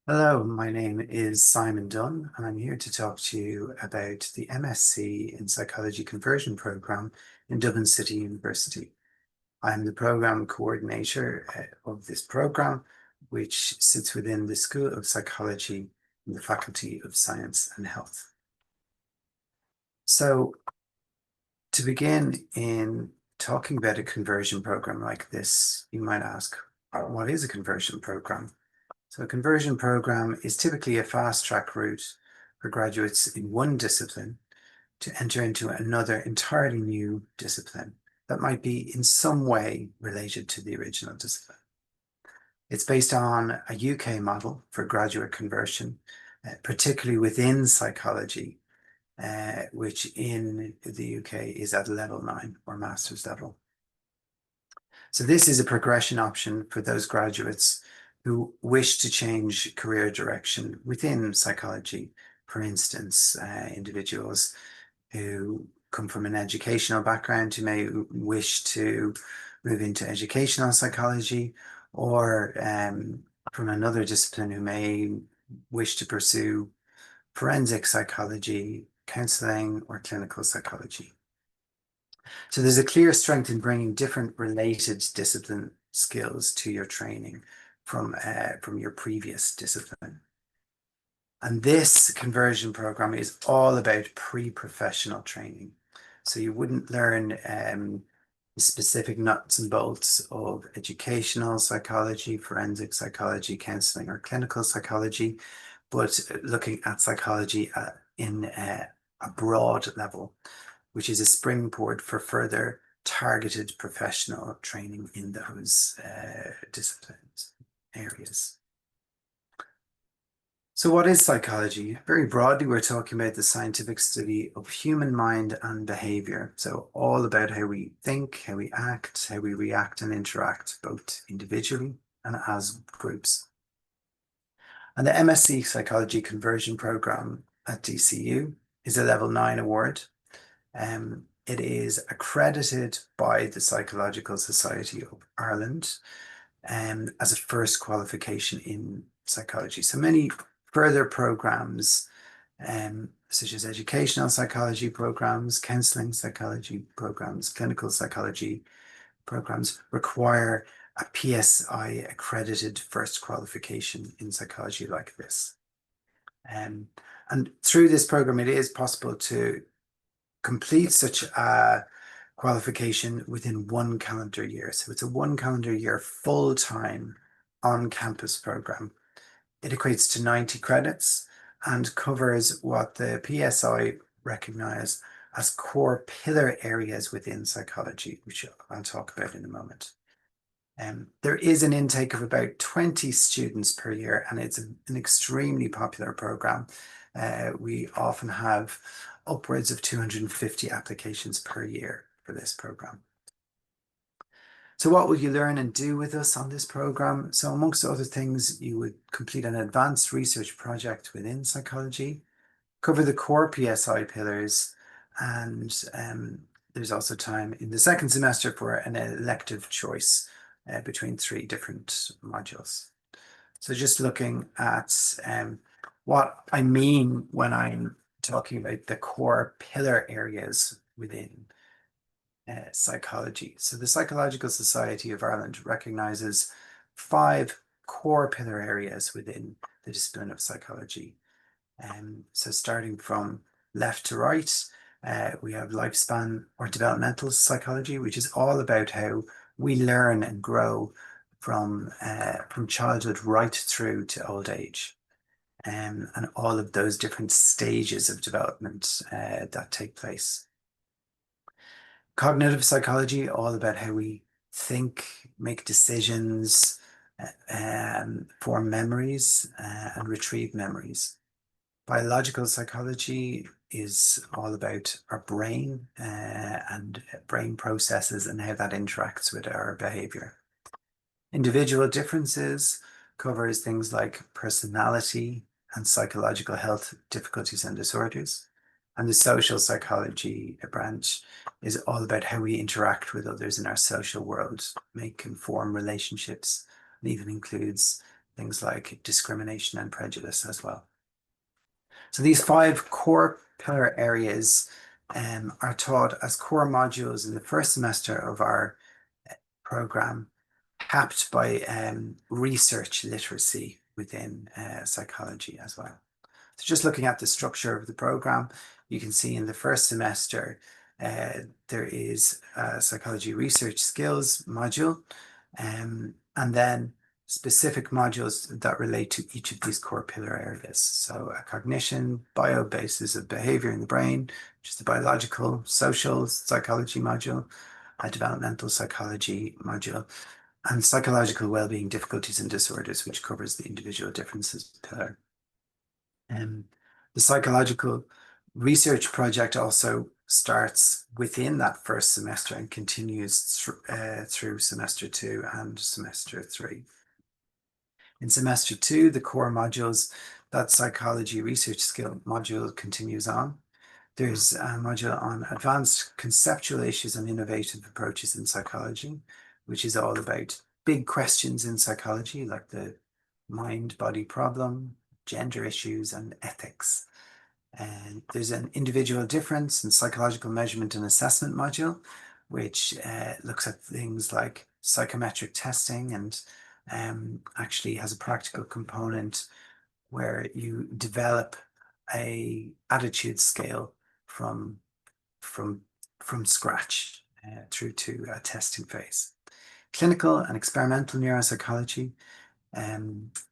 Hello, my name is Simon Dunne, and I'm here to talk to you about the MSc in Psychology Conversion Programme in Dublin City University. I'm the Programme Coordinator of this programme, which sits within the School of Psychology in the Faculty of Science and Health. So, to begin in talking about a conversion programme like this, you might ask, what is a conversion programme? So a conversion program is typically a fast track route for graduates in one discipline to enter into another entirely new discipline that might be in some way related to the original discipline. It's based on a UK model for graduate conversion, particularly within psychology, which in the UK is at level 9 or master's level. So this is a progression option for those graduates who wish to change career direction within psychology. For instance, individuals who come from an educational background who may wish to move into educational psychology, or from another discipline who may wish to pursue forensic psychology, counseling, or clinical psychology. So there's a clear strength in bringing different related discipline skills to your training from your previous discipline. And this conversion program is all about pre-professional training. So you wouldn't learn specific nuts and bolts of educational psychology, forensic psychology, counseling, or clinical psychology, but looking at psychology in a broad level, which is a springboard for further targeted professional training in those disciplines, areas. So what is psychology? Very broadly, we're talking about the scientific study of human mind and behavior. So all about how we think, how we act, how we react and interact, both individually and as groups. And the MSc Psychology Conversion Programme at DCU is a level 9 award. It is accredited by the Psychological Society of Ireland as a first qualification in psychology. So many further programs, such as educational psychology programs, counseling psychology programs, clinical psychology programs, require a PSI accredited first qualification in psychology like this. And through this program, it is possible to complete such a qualification within 1 calendar year. So it's a 1 calendar year full-time on-campus program. It equates to 90 credits and covers what the PSI recognize as core pillar areas within psychology, which I'll talk about in a moment. There is an intake of about 20 students per year, and it's an extremely popular program. We often have upwards of 250 applications per year for this program. So what will you learn and do with us on this program? So amongst other things, you would complete an advanced research project within psychology, cover the core PSI pillars, and there's also time in the second semester for an elective choice between 3 different modules. So just looking at what I mean when I'm talking about the core pillar areas within psychology. So the Psychological Society of Ireland recognises 5 core pillar areas within the discipline of psychology. So starting from left to right, we have lifespan or developmental psychology, which is all about how we learn and grow from childhood right through to old age, and all of those different stages of development that take place. Cognitive psychology, all about how we think, make decisions, form memories, and retrieve memories. Biological psychology is all about our brain and brain processes and how that interacts with our behavior. Individual differences covers things like personality and psychological health difficulties and disorders. And the social psychology branch is all about how we interact with others in our social world, make and form relationships, and even includes things like discrimination and prejudice as well. So these 5 core pillar areas are taught as core modules in the first semester of our program, capped by research literacy within psychology as well. So just looking at the structure of the program, you can see in the first semester, there is a psychology research skills module, and then specific modules that relate to each of these core pillar areas. So a cognition, biobasis of behavior in the brain, which is the biological, social psychology module, a developmental psychology module, and psychological well-being difficulties and disorders, which covers the individual differences pillar. The psychological research project also starts within that first semester and continues through semester 2 and semester 3. In semester 2, the core modules, that psychology research skill module continues on. There's a module on advanced conceptual issues and innovative approaches in psychology, which is all about big questions in psychology, like the mind-body problem, gender issues, and ethics. And there's an individual difference in psychological measurement and assessment module, which looks at things like psychometric testing and actually has a practical component where you develop a attitude scale from scratch through to a testing phase. Clinical and experimental neuropsychology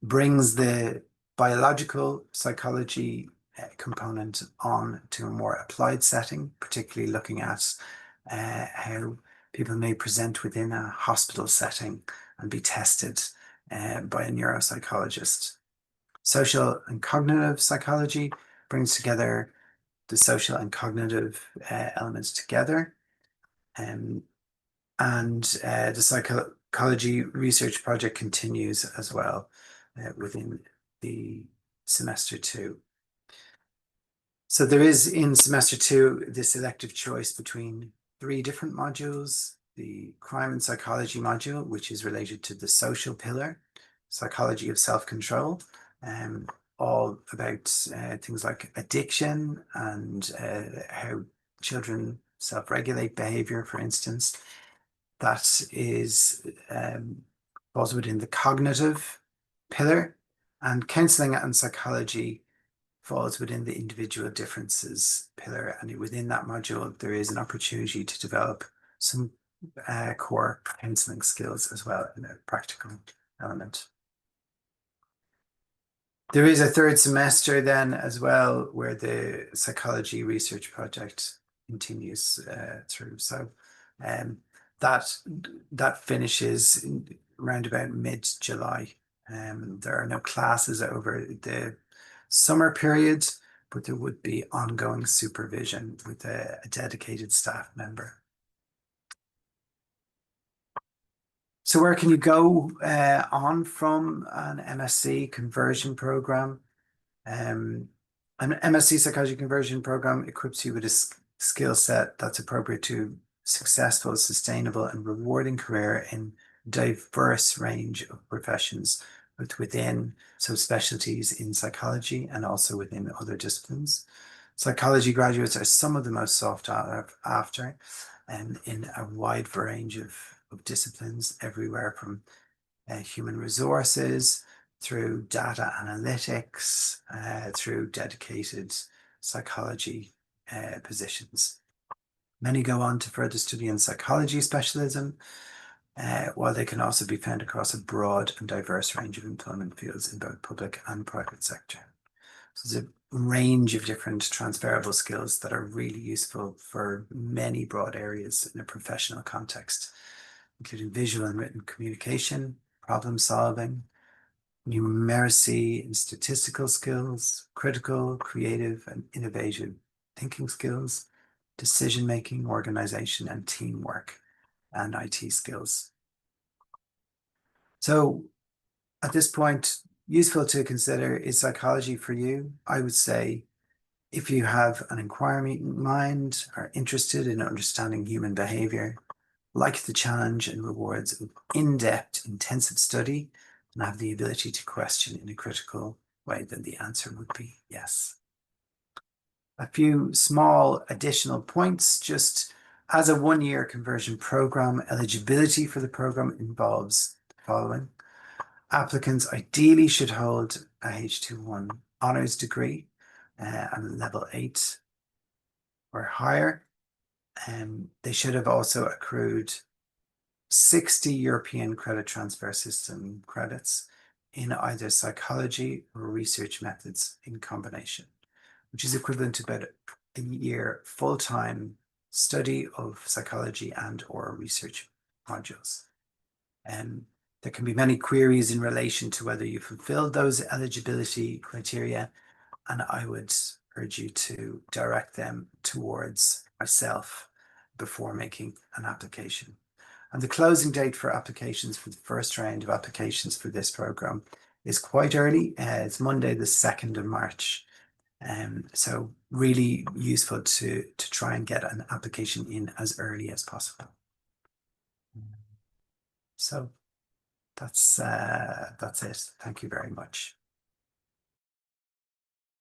brings the biological psychology component on to a more applied setting, particularly looking at how people may present within a hospital setting and be tested by a neuropsychologist. Social and cognitive psychology brings together the social and cognitive elements together. And the psychology research project continues as well within the semester 2. So there is in semester 2 this elective choice between 3 different modules: the crime and psychology module, which is related to the social pillar, psychology of self-control, all about things like addiction and how children self-regulate behavior, for instance. That is falls within the cognitive pillar, and counseling and psychology falls within the individual differences pillar. And within that module, there is an opportunity to develop some core counseling skills as well in a practical element. There is a 3rd semester then as well where the psychology research project continues through. So that finishes around about mid-July. There are no classes over the summer period, but there would be ongoing supervision with a dedicated staff member. So where can you go on from an MSc conversion program? An MSc Psychology Conversion Program equips you with a skill set that's appropriate to successful, sustainable, and rewarding career in diverse range of professions, both within subspecialties in psychology and also within other disciplines. Psychology graduates are some of the most sought after, and in a wide range of disciplines, everywhere from human resources through data analytics, through dedicated psychology positions. Many go on to further study in psychology specialism, while they can also be found across a broad and diverse range of employment fields in both public and private sector. So there's a range of different transferable skills that are really useful for many broad areas in a professional context, including visual and written communication, problem solving, numeracy and statistical skills, critical, creative, and innovative thinking skills, decision-making, organization, and teamwork, and IT skills. So at this point, useful to consider, is psychology for you? I would say if you have an inquiry mind, are interested in understanding human behavior, like the challenge and rewards of in-depth, intensive study, and have the ability to question in a critical way, then the answer would be yes. A few small additional points. Just as a one-year conversion program, eligibility for the program involves the following. Applicants ideally should hold a H2-1 honours degree and level 8 or higher. They should have also accrued 60 European credit transfer system credits in either psychology or research methods in combination, which is equivalent to about a year full-time study of psychology and or research modules. There can be many queries in relation to whether you fulfilled those eligibility criteria, and I would urge you to direct them towards myself before making an application. And the closing date for applications for the first round of applications for this program is quite early. It's Monday, the 2nd of March. So really useful to try and get an application in as early as possible. So that's it. Thank you very much.